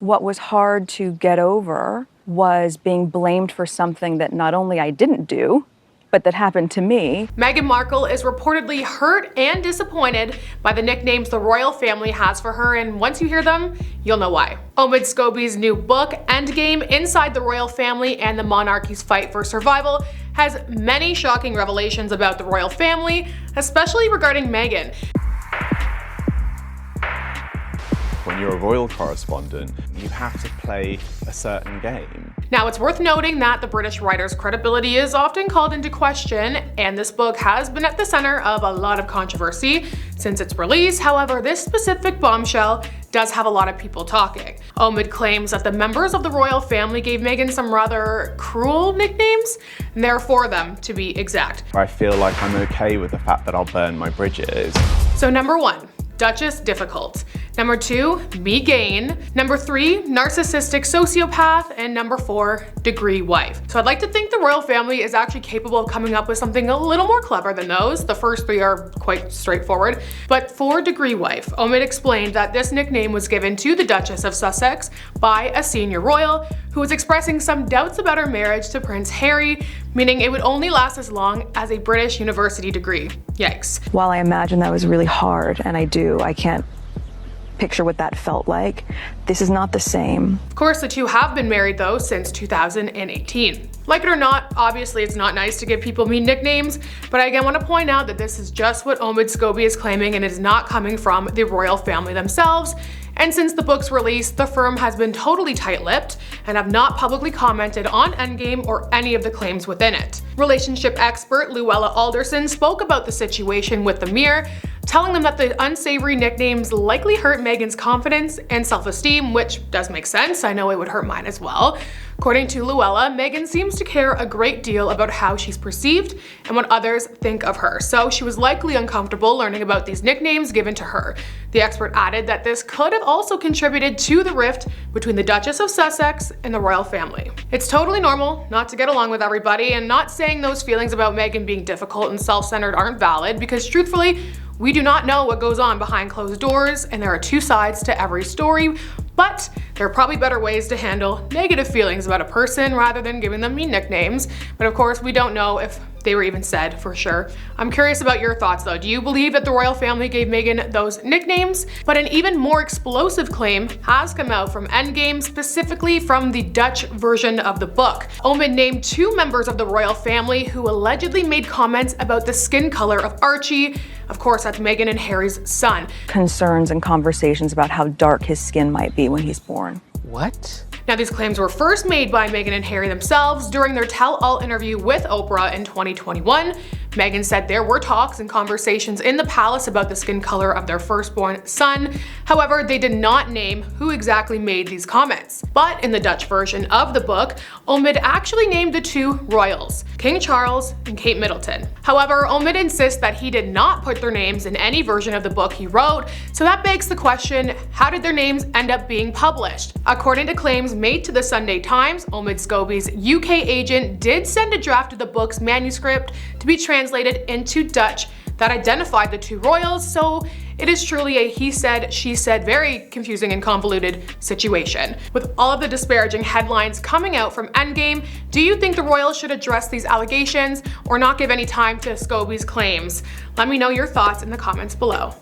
What was hard to get over was being blamed for something that not only I didn't do, but that happened to me. Meghan Markle is reportedly hurt and disappointed by the nicknames the royal family has for her, and once you hear them, you'll know why. Omid Scobie's new book, Endgame: Inside the Royal Family and the Monarchy's Fight for Survival, has many shocking revelations about the royal family, especially regarding Meghan. When you're a royal correspondent, you have to play a certain game. Now, it's worth noting that the British writer's credibility is often called into question, and this book has been at the center of a lot of controversy since its release. However, this specific bombshell does have a lot of people talking. Omid claims that the members of the royal family gave Meghan some rather cruel nicknames, and there are four of them to be exact. I feel like I'm okay with the fact that I'll burn my bridges. So number 1, Duchess Difficult. Number 2, Meghan. Number 3, Narcissistic Sociopath. And number 4, Degree Wife. So I'd like to think the royal family is actually capable of coming up with something a little more clever than those. The first 3 are quite straightforward. But for Degree Wife, Omid explained that this nickname was given to the Duchess of Sussex by a senior royal who was expressing some doubts about her marriage to Prince Harry, meaning it would only last as long as a British university degree. Yikes. While I imagine that was really hard, and I can't picture what that felt like, this is not the same. Of course, the two have been married though since 2018. Like it or not, obviously it's not nice to give people mean nicknames, but I again want to point out that this is just what Omid Scobie is claiming, and it is not coming from the royal family themselves. And since the book's release, the firm has been totally tight-lipped and have not publicly commented on Endgame or any of the claims within it. Relationship expert Luella Alderson spoke about the situation with the Mirror, telling them that the unsavory nicknames likely hurt Meghan's confidence and self-esteem, which does make sense. I know it would hurt mine as well. According to Luella, Meghan seems to care a great deal about how she's perceived and what others think of her, so she was likely uncomfortable learning about these nicknames given to her. The expert added that this could have also contributed to the rift between the Duchess of Sussex and the royal family. It's totally normal not to get along with everybody, and not saying those feelings about Meghan being difficult and self-centered aren't valid, because truthfully, we do not know what goes on behind closed doors, and there are two sides to every story, but there are probably better ways to handle negative feelings about a person rather than giving them mean nicknames. But of course, we don't know if they were even said for sure. I'm curious about your thoughts though. Do you believe that the royal family gave Meghan those nicknames? But an even more explosive claim has come out from Endgame, specifically from the Dutch version of the book. Omid named 2 members of the royal family who allegedly made comments about the skin color of Archie. Of course, that's Meghan and Harry's son. Concerns and conversations about how dark his skin might be when he's born. What? Now, these claims were first made by Meghan and Harry themselves during their tell-all interview with Oprah in 2021. Meghan said there were talks and conversations in the palace about the skin color of their firstborn son. However, they did not name who exactly made these comments. But in the Dutch version of the book, Omid actually named the 2 royals, King Charles and Kate Middleton. However, Omid insists that he did not put their names in any version of the book he wrote, so that begs the question, how did their names end up being published? According to claims made to the Sunday Times, Omid Scobie's UK agent did send a draft of the book's manuscript to be translated into Dutch that identified the 2 royals, so it is truly a he said, she said, very confusing and convoluted situation. With all of the disparaging headlines coming out from Endgame, do you think the royals should address these allegations or not give any time to Scobie's claims? Let me know your thoughts in the comments below.